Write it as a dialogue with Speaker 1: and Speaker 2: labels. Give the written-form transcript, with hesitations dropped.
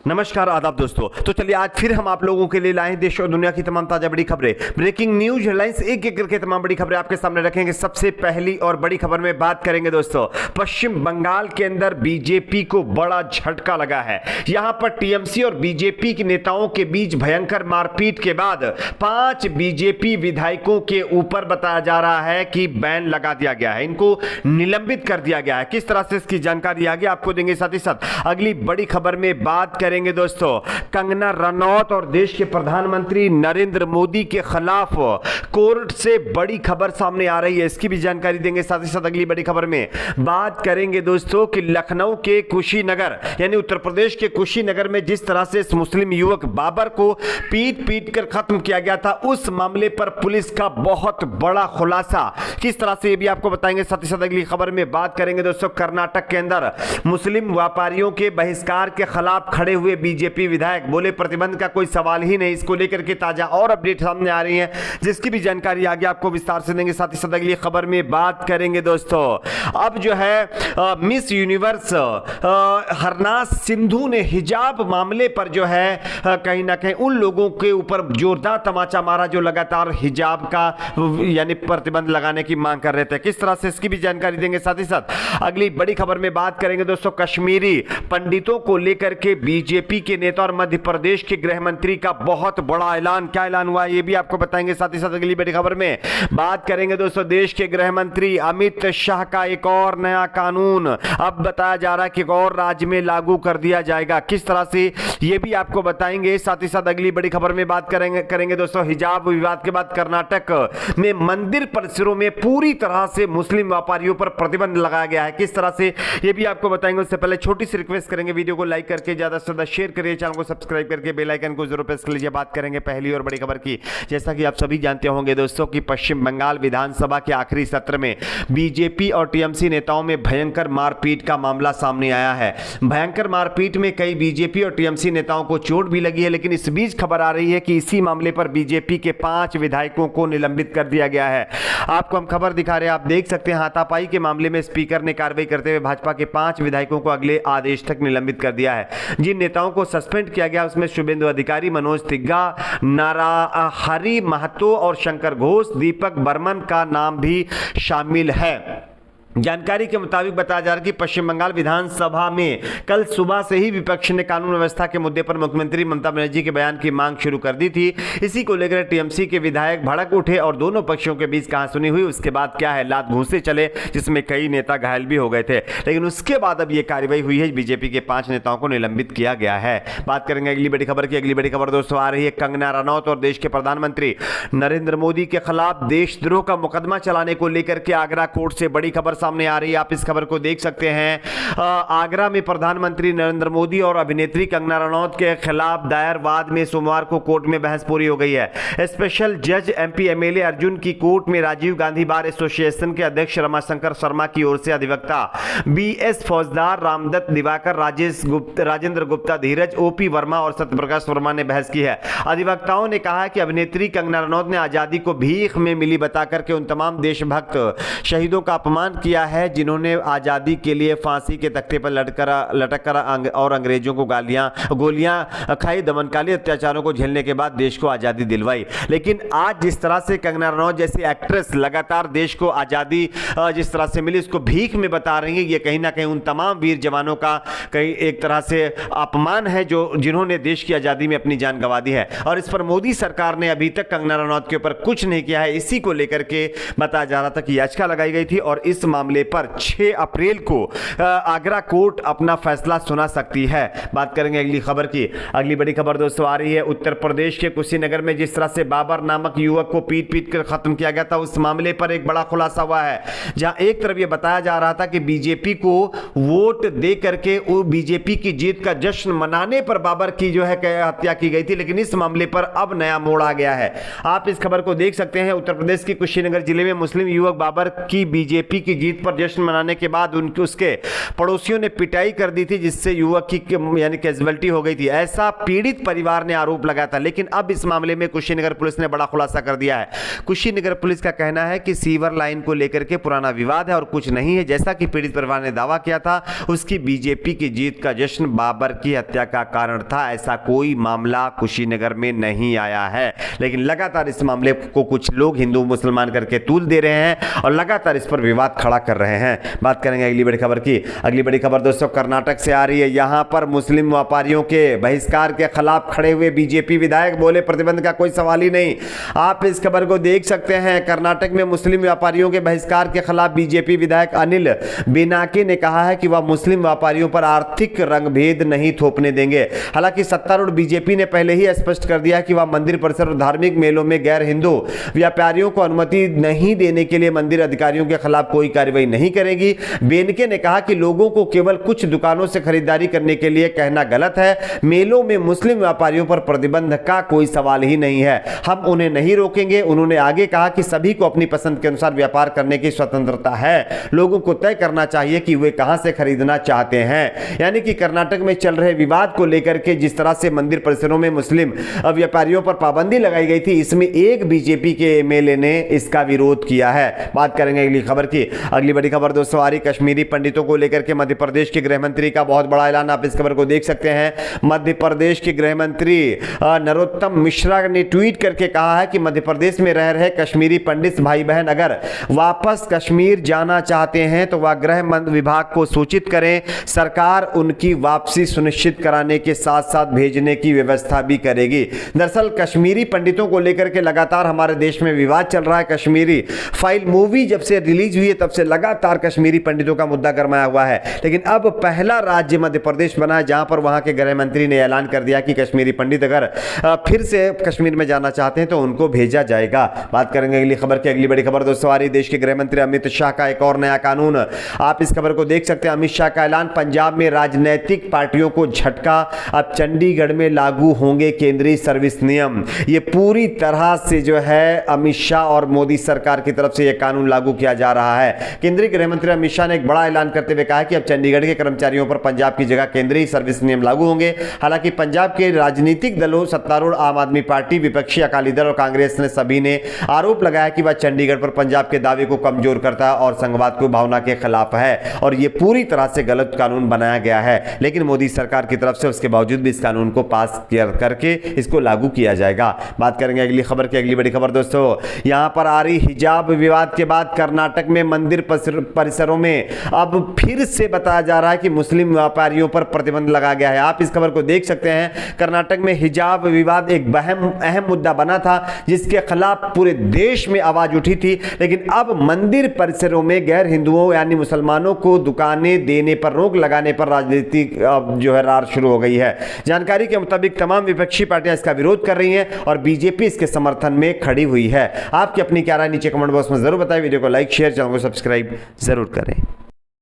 Speaker 1: नमस्कार आदाब दोस्तों। तो चलिए आज फिर हम आप लोगों के लिए लाए हैं देश और दुनिया की तमाम ताजा बड़ी खबरें, ब्रेकिंग न्यूज हेडलाइंस, एक एक करके तमाम बड़ी खबरें आपके सामने रखेंगे। सबसे पहली और बड़ी खबर में बात करेंगे दोस्तों, पश्चिम बंगाल के अंदर बीजेपी को बड़ा झटका लगा है। यहां पर टीएमसी और बीजेपी के नेताओं के बीच भयंकर मारपीट के बाद 5 बीजेपी विधायकों के ऊपर बताया जा रहा है कि बैन लगा दिया गया है, इनको निलंबित कर दिया गया है। किस तरह से इसकी जानकारी आगे आपको देंगे। साथ ही साथ अगली बड़ी खबर में बात करेंगे दोस्तों, कंगना रनौत और देश के प्रधानमंत्री नरेंद्र मोदी के खिलाफ कोर्ट से बड़ी खबर सामने आ रही है, इसकी भी जानकारी देंगे। साथ ही साथ अगली बड़ी खबर में बात करेंगे दोस्तों कि लखनऊ के कुशीनगर यानी उत्तर प्रदेश के कुशीनगर में जिस तरह से इस मुस्लिम युवक बाबर को पीट पीट कर खत्म किया गया था, उस मामले पर पुलिस का बहुत बड़ा खुलासा, किस तरह से ये भी आपको बताएंगे। साथ ही साथ अगली खबर में बात करेंगे दोस्तों, कर्नाटक के अंदर मुस्लिम व्यापारियों के बहिष्कार के खिलाफ खड़े हुए बीजेपी विधायक बोले प्रतिबंध का कोई सवाल ही नहीं। इसको लेकर के ताजा और अपडेट सामने आ रही है, जिसकी भी जानकारी आगे आपको विस्तार से देंगे। साथ ही साथ अगली खबर में बात करेंगे दोस्तों, अब जो है मिस यूनिवर्स हरनाज सिंधु ने हिजाब मामले पर जो है कहीं ना कहीं उन लोगों के ऊपर जोरदार तमाचा मारा जो लगातार हिजाब का यानी प्रतिबंध लगाने की मांग कर रहे थे। किस तरह से इसकी भी जानकारी देंगे। साथ ही साथ अगली बड़ी खबर में बात करेंगे दोस्तों, कश्मीरी पंडितों को लेकर के बीजेपी के नेता और मध्य प्रदेश के गृह मंत्री का बहुत बड़ा ऐलान, क्या ऐलान हुआ ये भी आपको बताएंगे। साथ ही साथ अगली बड़ी खबर में बात करेंगे दोस्तों, देश के गृह मंत्री अमित शाह का एक और नया कानून अब बताया जा रहा है कि एक और राज्य में लागू कर दिया जाएगा, किस तरह से ये भी आपको बताएंगे। साथ ही साथ अगली बड़ी खबर में बात करेंगे दोस्तों, हिजाब विवाद के बाद कर्नाटक में मंदिर परिसरों में पूरी तरह से मुस्लिम व्यापारियों पर प्रतिबंध लगाया गया है, किस तरह से ये भी आपको बताएंगे। उससे पहले छोटी सी रिक्वेस्ट करेंगे, वीडियो को लाइक करके ज्यादा से ज्यादा शेयर करिए, चैनल को सब्सक्राइब करके बेल आइकन को जरूर प्रेस कर लीजिए। बात करेंगे पहली और बड़ी खबर की। जैसा कि आप सभी जानते होंगे दोस्तों कि पश्चिम बंगाल विधानसभा के आखिरी सत्र में बीजेपी और टीएमसी नेताओं में भयंकर मारपीट का मामला सामने आया है। भयंकर मारपीट में कई बीजेपी और टीएमसी नेताओं को चोट भी लगी है, लेकिन इस बीच खबर आ रही है कि इसी मामले पर बीजेपी के 5 विधायकों को निलंबित कर दिया गया है। आपको हम खबर दिखा रहे हैं, आप देख सकते हैं, हाथापाई के मामले में स्पीकर ने कार्रवाई करते हुए भाजपा के 5 विधायकों को अगले आदेश तक निलंबित कर दिया है। जिन नेताओं को सस्पेंड किया गया उसमें शुभेंदु अधिकारी, मनोज तिग्गा, नाराहरि महतो और शंकर घोष, दीपक बर्मन का नाम भी शामिल है। जानकारी के मुताबिक बताया जा रहा है कि पश्चिम बंगाल विधानसभा में कल सुबह से ही विपक्ष ने कानून व्यवस्था के मुद्दे पर मुख्यमंत्री ममता बनर्जी के बयान की मांग शुरू कर दी थी। इसी को लेकर टीएमसी के विधायक भड़क उठे और दोनों पक्षों के बीच कहासुनी हुई। उसके बाद क्या है, लात घूंसे चले, जिसमें कई नेता घायल भी हो गए थे। लेकिन उसके बाद अब ये कार्रवाई हुई है, बीजेपी के 5 नेताओं को निलंबित किया गया है। बात करेंगे अगली बड़ी खबर की। अगली बड़ी खबर दोस्तों आ रही है, कंगना रनौत और देश के प्रधानमंत्री नरेंद्र मोदी के खिलाफ देशद्रोह का मुकदमा चलाने को लेकर के आगरा कोर्ट से बड़ी खबर सामने आ रही है। आप इस खबर को देख सकते हैं। आगरा में प्रधानमंत्री नरेंद्र मोदी और अभिनेत्री कंगना रनौत के खिलाफ दायर वाद में सोमवार को कोर्ट में बहस पूरी हो गई है। स्पेशल जज एमपी एमएलए अर्जुन की कोर्ट में राजीव गांधी बार एसोसिएशन के अध्यक्ष रमाशंकर शर्मा की ओर से अधिवक्ता बीएस फौजदार, रामदत्त दिवाकर, राजेंद्र गुप्ता, धीरज, ओपी वर्मा और सत्यप्रकाश वर्मा ने बहस की है। अधिवक्ताओं ने कहा कि अभिनेत्री कंगना रनौत ने आजादी को भीख में मिली बताकर के उन तमाम देशभक्त शहीदों का अपमान किया है जिन्होंने आजादी के लिए फांसी के तख्ते पर लटक कर और अंग्रेजों को गोलियां खाई, दमनकाली अत्याचारों को झेलने के बाद देश को आजादी दिलवाई। लेकिन आज जिस तरह से कंगना रनौत जैसी एक्ट्रेस लगातार देश को आजादी जिस तरह से मिली उसको भीख में बता रही है, ये कहीं ना कहीं उन तमाम वीर जवानों का कहीं एक तरह से अपमान है जो जिन्होंने देश की आजादी में अपनी जान गंवा दी है। और इस पर मोदी सरकार ने अभी तक कंगना रनौत के ऊपर कुछ नहीं किया है। इसी को लेकर के बताया जा रहा था कि याचिका लगाई गई थी और इस मामले पर 6 अप्रैल को आगरा कोर्ट अपना फैसला सुना सकती है। बात करेंगे अगली खबर की। अगली बड़ी खबर दोस्तों आ रही है, उत्तर प्रदेश के कुशीनगर में जिस तरह से बाबर नामक युवक को पीट पीट कर खत्म किया गया था, उस मामले पर एक बड़ा खुलासा हुआ है। जहां एक तरफ यह बताया जा रहा था कि बीजेपी को वोट दे करके वो बीजेपी की जीत का जश्न मनाने पर बाबर की जो है हत्या की गई थी, लेकिन इस मामले पर अब नया मोड़ आ गया है। आप इस खबर को देख सकते हैं। उत्तर प्रदेश के कुशीनगर जिले में मुस्लिम युवक बाबर की बीजेपी की जीत पर जश्न मनाने के बाद उनके उसके पड़ोसियों ने पिटाई कर दी थी, जिससे युवक की यानी कैजुअलिटी हो गई थी, ऐसा पीड़ित परिवार ने आरोप लगाया था। लेकिन अब इस मामले में कुशीनगर पुलिस ने बड़ा खुलासा कर दिया है। कुशीनगर पुलिस का कहना है कि सीवर लाइन को लेकर के पुराना विवाद है और कुछ नहीं है। जैसा कि पीड़ित परिवार ने दावा किया था, उसकी बीजेपी की जीत का जश्न बाबर की हत्या का कारण था। ऐसा कोई मामला कुशीनगर में नहीं आया है, लेकिन लगातार इस मामले को कुछ लोग हिंदू मुसलमान करके तूल दे रहे हैं और लगातार इस पर विवाद खड़ा कर रहे हैं। बात करेंगे अगली बड़ी खबर की। अगली बड़ी खबर दोस्तों कर्नाटक से आ रही है। यहां पर मुस्लिम व्यापारियों के बहिष्कार के खिलाफ खड़े हुए बीजेपी विधायक बोले, प्रतिबंध का कोई सवाल ही नहीं। आप इस खबर को देख सकते हैं। कर्नाटक में मुस्लिम व्यापारियों के बहिष्कार के खिलाफ बीजेपी विधायक अनिल बेनाके ने कहा है कि वह मुस्लिम व्यापारियों पर आर्थिक रंगभेद नहीं थोपने देंगे। हालांकि सत्तारूढ़ बीजेपी ने पहले ही स्पष्ट कर दिया कि वह मंदिर परिसर और धार्मिक मेलों में गैर हिंदू व्यापारियों को अनुमति नहीं देने के लिए मंदिर अधिकारियों के खिलाफ कोई कार्रवाई नहीं करेगी। बेनके ने कहा कि लोगों को केवल कुछ दुकानों से खरीदारी करने के लिए कहना गलत है। मेलों में मुस्लिम व्यापारियों पर प्रतिबंध का कोई सवाल ही नहीं है, हम उन्हें नहीं रोकेंगे। उन्होंने आगे कहा कि सभी को अपनी पसंद के अनुसार व्यापार करने की स्वतंत्रता है, लोगों को तय करना चाहिए कि वे कहां से खरीदना चाहते हैं। यानी कि कर्नाटक में चल रहे विवाद को लेकर के जिस तरह से मंदिर परिसरों में मुस्लिम व्यापारियों पर पाबंदी लगाई गई थी, इसमें एक बीजेपी के एमएलए ने इसका विरोध किया है। बात करेंगे अगली खबर की। अगली बड़ी खबर दोस्तों आ रही कश्मीरी पंडितों को लेकर के मध्य प्रदेश के गृह मंत्री का बहुत बड़ा ऐलान। आप इस खबर को देख सकते हैं। मध्य प्रदेश के गृह मंत्री नरोत्तम मिश्रा ने ट्वीट करके कहा है कि मध्य प्रदेश में रह रहे कश्मीरी पंडित भाई बहन अगर वापस कश्मीर जाना चाहते हैं तो वह गृह विभाग को सूचित करें। सरकार उनकी वापसी सुनिश्चित कराने के साथ साथ भेजने की व्यवस्था भी करेगी। दरअसल कश्मीरी पंडितों को लेकर के लगातार हमारे देश में विवाद चल रहा है। कश्मीरी फाइल मूवी जब से रिलीज हुई है तब से लगातार कश्मीरी पंडितों का मुद्दा गरमाया हुआ है। लेकिन अब पहला राज्य मध्य प्रदेश बना है जहां पर वहां के गृह मंत्री ने ऐलान कर दिया कि कश्मीरी पंडित अगर फिर से कश्मीर में जाना चाहते हैं तो उनको भेजा जाएगा। बात करेंगे अगली खबर की। अगली बड़ी खबर दोस्तों आ रही देश के गृह मंत्री अमित शाह का एक और नया कानून। आप इस खबर को देख सकते हैं। अमित शाह का ऐलान, पंजाब में राजनीतिक पार्टियों को झटका, अब चंडीगढ़ में लागू होंगे केंद्रीय सर्विस नियम। ये पूरी तरह से जो है अमित शाह और मोदी सरकार की तरफ से यह कानून लागू किया जा रहा है। केंद्रीय गृह मंत्री अमित शाह ने एक बड़ा ऐलान करते हुए कहा कि अब चंडीगढ़ के कर्मचारियों पर पंजाब की जगह केंद्रीय सर्विस नियम लागू होंगे। हालांकि पंजाब के राजनीतिक दलों सत्तारूढ़ आम आदमी पार्टी, विपक्षी अकाली दल और कांग्रेस ने सभी ने आरोप लगाया कि वह चंडीगढ़ पर पंजाब के दावे को कमजोर करता है और संघवाद की भावना के खिलाफ है और यह पूरी तरह से गलत कानून बनाया गया है। लेकिन मोदी सरकार की तरफ से उसके बावजूद भी इस कानून को पास करके इसको लागू किया जाएगा। बात करेंगे अगली खबर की। अगली बड़ी खबर दोस्तों यहां पर आ रही हिजाब विवाद के बाद कर्नाटक में मंदिर परिसरों में अब फिर से बताया जा रहा है कि मुस्लिम व्यापारियों पर प्रतिबंध लगा गया है। आप इस खबर को देख सकते हैं। कर्नाटक में हिजाब विवाद एक अहम मुद्दा बना था जिसके खिलाफ पूरे देश में आवाज उठी थी। लेकिन अब मंदिर परिसरों में गैर हिंदुओं यानी मुसलमानों को दुकानें देने पर रोक लगाने पर राजनीति जो है रार शुरू हो गई है। जानकारी के मुताबिक तमाम विपक्षी पार्टियां इसका विरोध कर रही हैं और बीजेपी इसके समर्थन में खड़ी हुई है। आपकी अपनी क्या राय नीचे कमेंट बॉक्स में जरूर बताएं। वीडियो को लाइक शेयर, चैनल को सब्सक्राइब जरूर करें।